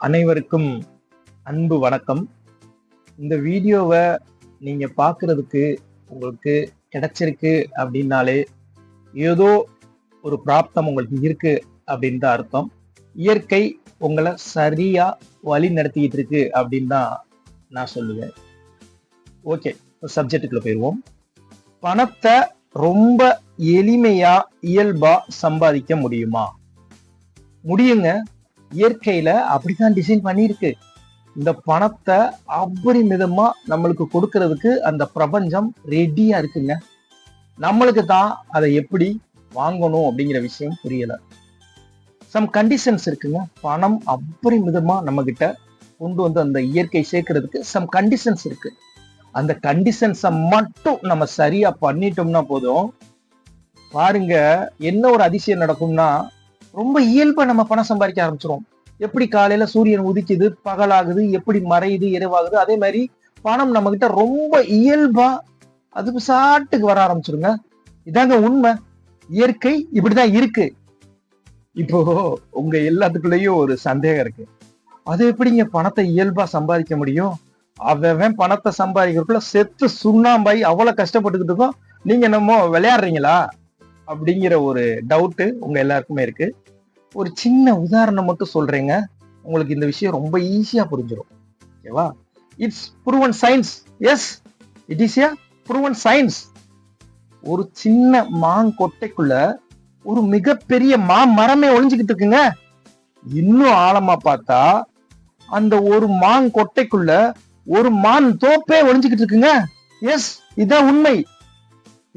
அனைவருக்கும் அன்பு வணக்கம். இந்த வீடியோவை நீங்க பார்க்கறதுக்கு உங்களுக்கு கிடைச்சிருக்கு அப்படின்னாலே ஏதோ ஒரு பிராப்தம் உங்களுக்கு இருக்கு அப்படின்னு தான் அர்த்தம். இயற்கை உங்களை சரியா வழி நடத்திக்கிட்டு இருக்கு அப்படின்னு தான் நான் சொல்லுவேன். ஓகே, சப்ஜெக்டுக்குள்ள போயிடுவோம். பணத்தை ரொம்ப எளிமையா இயல்பா சம்பாதிக்க முடியுமா? முடியுங்க. இயற்கையில அப்படித்தான் டிசைன் பண்ணிருக்கு. இந்த பணத்தை அபரிமிதமா நம்மளுக்கு கொடுக்கறதுக்கு அந்த பிரபஞ்சம் ரெடியா இருக்குங்க. நம்மளுக்கு தான் அதை எப்படி வாங்கணும் அப்படிங்கிற விஷயம் புரியல. சம் கண்டிஷன்ஸ் இருக்குங்க. பணம் அபரிமிதமா நம்ம கிட்ட கொண்டு வந்து அந்த இயற்கை சேர்க்கறதுக்கு சம் கண்டிஷன்ஸ் இருக்கு. அந்த கண்டிஷன்ஸை மட்டும் நம்ம சரியா பண்ணிட்டோம்னா போதும். பாருங்க, என்ன ஒரு அதிசயம் நடக்கும்னா, ரொம்ப இயல்பா நம்ம பணம் சம்பாதிக்க ஆரம்பிச்சிரும். எப்படி காலையில சூரியன் உதிக்குது, பகலாகுது, எப்படி மறையுது, இரவாகுது, அதே மாதிரி பணம் நம்ம கிட்ட ரொம்ப இயல்பா அதுக்கு சாட்டுக்கு வர ஆரம்பிச்சிருங்க. இதாங்க உண்மை. இயற்கை இப்படிதான் இருக்கு. இப்போ உங்க எல்லாத்துக்குள்ளயும் ஒரு சந்தேகம் இருக்கு. அது எப்படிங்க பணத்தை இயல்பா சம்பாதிக்க முடியும்? அவன் பணத்தை சம்பாதிக்கிறதுக்குள்ள செத்து சுண்ணாம்பாய் அவ்வளவு கஷ்டப்பட்டுக்கிட்டு இருக்கோம், நீங்க என்னமோ விளையாடுறீங்களா அப்படிங்கிற ஒரு டவுட் உங்க எல்லாருக்குமே இருக்கு. ஒரு சின்ன உதாரணம் மட்டும் சொல்றேங்க, உங்களுக்கு இந்த விஷயம் ரொம்ப ஈஸியா புரிஞ்சிடும். ஓகேவா? It's proven science. Yes, it is a proven science. ஒரு சின்ன மாங்கொட்டைக்குள்ள ஒரு மிகப்பெரிய மாமரமே ஒளிஞ்சுக்கிட்டு இருக்குங்க. இன்னும் ஆழமா பார்த்தா அந்த ஒரு மாங்கொட்டைக்குள்ள ஒரு மான் தோப்பே ஒளிஞ்சுக்கிட்டு இருக்குங்க. எஸ், இதான் உண்மை.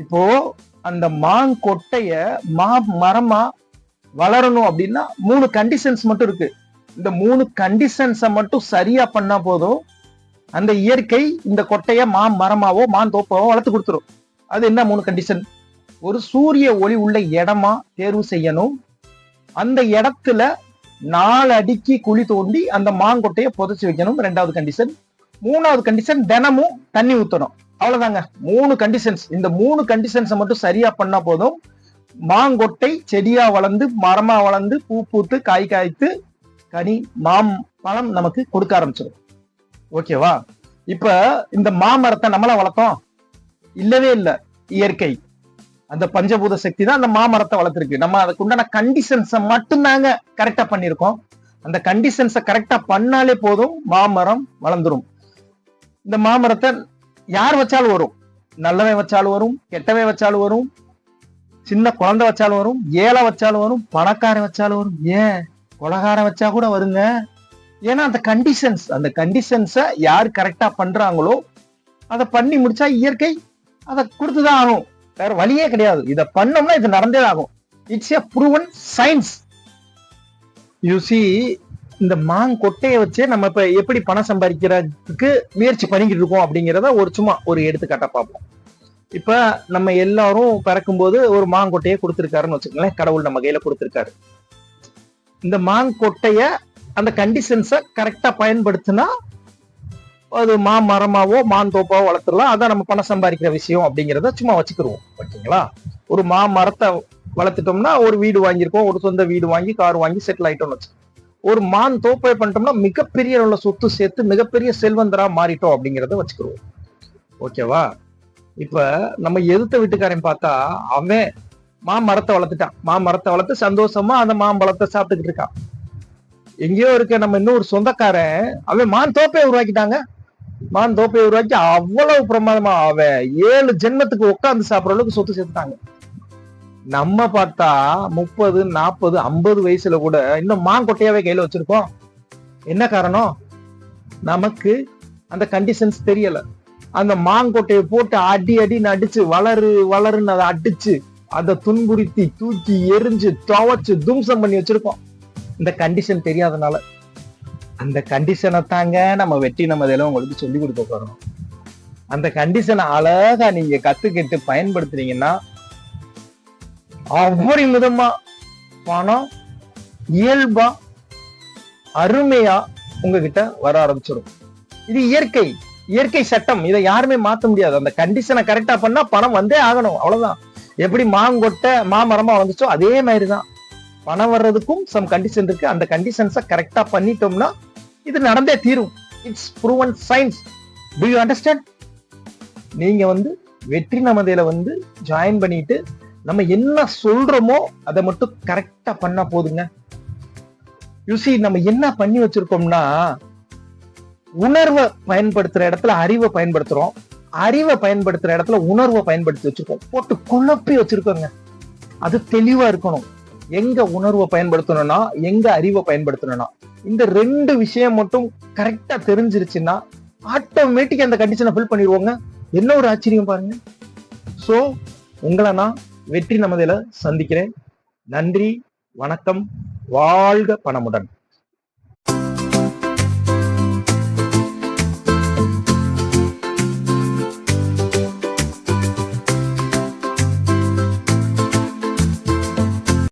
இப்போ அந்த மாங்கொட்டைய மரமா வளரணும் அப்படின்னா 3 கண்டிஷன்ஸ் மட்டும் இருக்கு. இந்த 3 கண்டிஷன்ஸை மட்டும் சரியா பண்ணா போதும், அந்த இயற்கை இந்த கொட்டைய மரமாவோ தோப்பாவோ வளர்த்து கொடுத்துரும். அது என்ன 3 கண்டிஷன்? ஒரு சூரிய ஒளி உள்ள இடமா தேர்வு செய்யணும். அந்த இடத்துல 4 அடிக்கு குழி தோண்டி அந்த மாங்கொட்டையை புதைச்சு வைக்கணும். 2வது கண்டிஷன். 3வது கண்டிஷன், தினமும் தண்ணி ஊத்தணும். அவ்வளவுதாங்க 3 கண்டிஷன்ஸ். இந்த 3 கண்டிஷன்ஸை மட்டும் சரியா பண்ணா போதும், மாங்கொட்டை செடியா வளர்ந்து மரமா வளர்ந்து பூ பூத்து காய் காய்த்து கனி பழம் நமக்கு கொடுக்க ஆரம்பிச்சிடும். ஓகேவா? இப்ப இந்த மாமரத்தை நம்மளா வளர்த்தோம்? இல்லவே இல்லை. இயற்கை அந்த பஞ்சபூத சக்தி தான் அந்த மாமரத்தை வளர்த்துருக்கு. நம்ம அதுக்கு உண்டான கண்டிஷன்ஸை மட்டும்தாங்க கரெக்டா பண்ணிருக்கோம். அந்த கண்டிஷன்ஸை கரெக்டா பண்ணாலே போதும், மாமரம் வளர்ந்துரும். இந்த மாமரத்தை யார் வச்சாலும் வரும். நல்லவன் வச்சாலும் வரும், கெட்டவன் வச்சாலும் வரும், சின்ன குழந்தை வச்சாலும் வரும், ஏழை வச்சாலும் வரும், பணக்காரன் வச்சாலும் வரும், ஏன் கொலகாரன் வச்சா கூட வருங்க. ஏன்னா அந்த கண்டிஷன்ஸை யார் கரெக்டா பண்றாங்களோ அதை பண்ணி முடிச்சா இயற்கை அதை கொடுத்துதான் ஆகும். வேற வழியே கிடையாது. இதை பண்ணோம்னா இது நடந்தே ஆகும். It's A proven science. You see, இந்த மாங்கொட்டையை வச்சே நம்ம இப்ப எப்படி பணம் சம்பாதிக்கிறதுக்கு முயற்சி பண்ணிக்கிட்டு இருக்கோம் அப்படிங்கிறத சும்மா ஒரு எடுத்துக்காட்டா பார்ப்போம். இப்ப நம்ம எல்லாரும் பிறக்கும்போது ஒரு மாங்கொட்டையை கொடுத்திருக்காருன்னு வச்சுக்கோங்களேன். கடவுள் நம்ம கையில கொடுத்திருக்காரு. இந்த மாங்கொட்டைய அந்த கண்டிஷன்ஸை கரெக்டா பயன்படுத்தினா அது மரமாவோ தோப்பாவோ வளர்த்துடலாம். அதான் நம்ம பணம் சம்பாதிக்கிற விஷயம் அப்படிங்கிறத சும்மா வச்சுக்கிருவோம். ஓகேங்களா? ஒரு மரத்தை வளர்த்துட்டோம்னா ஒரு வீடு வாங்கியிருக்கோம், ஒரு சொந்த வீடு வாங்கி கார் வாங்கி செட்டில் ஆயிட்டோம்னு வச்சு. ஒரு தோப்பை பண்ணிட்டோம்னா மிகப்பெரிய உள்ள சொத்து சேர்த்து மிகப்பெரிய செல்வந்தரா மாறிட்டோம் அப்படிங்கிறத வச்சுக்கிருவோம். ஓகேவா? இப்ப நம்ம எதிர்த்த வீட்டுக்காரன் பார்த்தா அவன் மாமரத்தை வளர்த்துட்டான். மாமரத்தை வளர்த்து சந்தோஷமா அந்த மாம்பழத்தை சாப்பிட்டுக்கிட்டு இருக்கான். எங்கேயோ இருக்க நம்ம இன்னும் ஒரு சொந்தக்காரன் அவன் தோப்பையை உருவாக்கிட்டாங்க. தோப்பையை உருவாக்கி அவ்வளவு பிரமாதமா அவன் 7 ஜென்மத்துக்கு உட்கார்ந்து சாப்பிடுற அளவுக்கு சொத்து சேர்த்துட்டாங்க. நம்ம பார்த்தா 30, 40, 50 வயசுல கூட இன்னும் மாங்கொட்டையாவே கையில வச்சிருக்கோம். என்ன காரணம்? நமக்கு அந்த கண்டிஷன்ஸ் தெரியல. அந்த மாங்கொட்டையை போட்டு அடின்னு அடிச்சு வளருன்னு அதை அடிச்சு அதை துன்புறுத்தி தூக்கி எரிஞ்சு துவைச்சு தும்சம் பண்ணி வச்சிருக்கோம். இந்த கண்டிஷன் தெரியாதனால. அந்த கண்டிஷனை தாங்க நம்ம வெற்றி நம்ம இதெல்லாம் உங்களுக்கு சொல்லி கொடுக்க போறோம். அந்த கண்டிஷனை அழகா நீங்க கத்துக்கிட்டு பயன்படுத்துறீங்கன்னா அபரிமிதமா பணம் இயல்பா அருமையா உங்ககிட்ட வர ஆரம்பிச்சிடும். இது இயற்கை சட்டம். இதை யாருமே மாத்த முடியாது. அந்த கண்டிஷனை கரெக்டா பண்ணா பணம் வந்தே ஆகணும். அவ்வளவுதான். எப்படி மாங்கொட்டை மாமரமா வந்துச்சோ அதே மாதிரிதான் பணம் வர்றதுக்கும் சம் கண்டிஷன் இருக்கு. அந்த கண்டிஷன்ஸை கரெக்டா பண்ணிட்டோம்னா இது நடந்தே தீரும். It's proven science. To you understand? நீங்க வெற்றி நமதையில ஜாயின் பண்ணிட்டு நம்ம என்ன சொல்றோமோ அதை மட்டும் கரெக்டா பண்ணா போதுங்க. யூசி நம்ம என்ன பண்ணி வச்சிருக்கோம்னா, உணர்வை பயன்படுத்துற இடத்துல அறிவை பயன்படுத்துறோம், அறிவை பயன்படுத்துற இடத்துல உணர்வை பயன்படுத்தி வச்சிருக்கோம். போட்டு குழப்பி வச்சிருக்கோங்க. அது தெளிவா இருக்கணும். எங்க உணர்வை பயன்படுத்தணும்னா, எங்க அறிவை பயன்படுத்தணும்னா, இந்த 2 விஷயம் மட்டும் கரெக்டா தெரிஞ்சிருச்சுன்னா ஆட்டோமேட்டிக் அந்த கண்டிஷனை ஃபில் பண்ணிடுவோங்க. என்ன ஒரு ஆச்சரியம் பாருங்க. சோ உங்களை நான் வெற்றி நமதையில சந்திக்கிறேன். நன்றி, வணக்கம், வாழ்க பணமுடன்.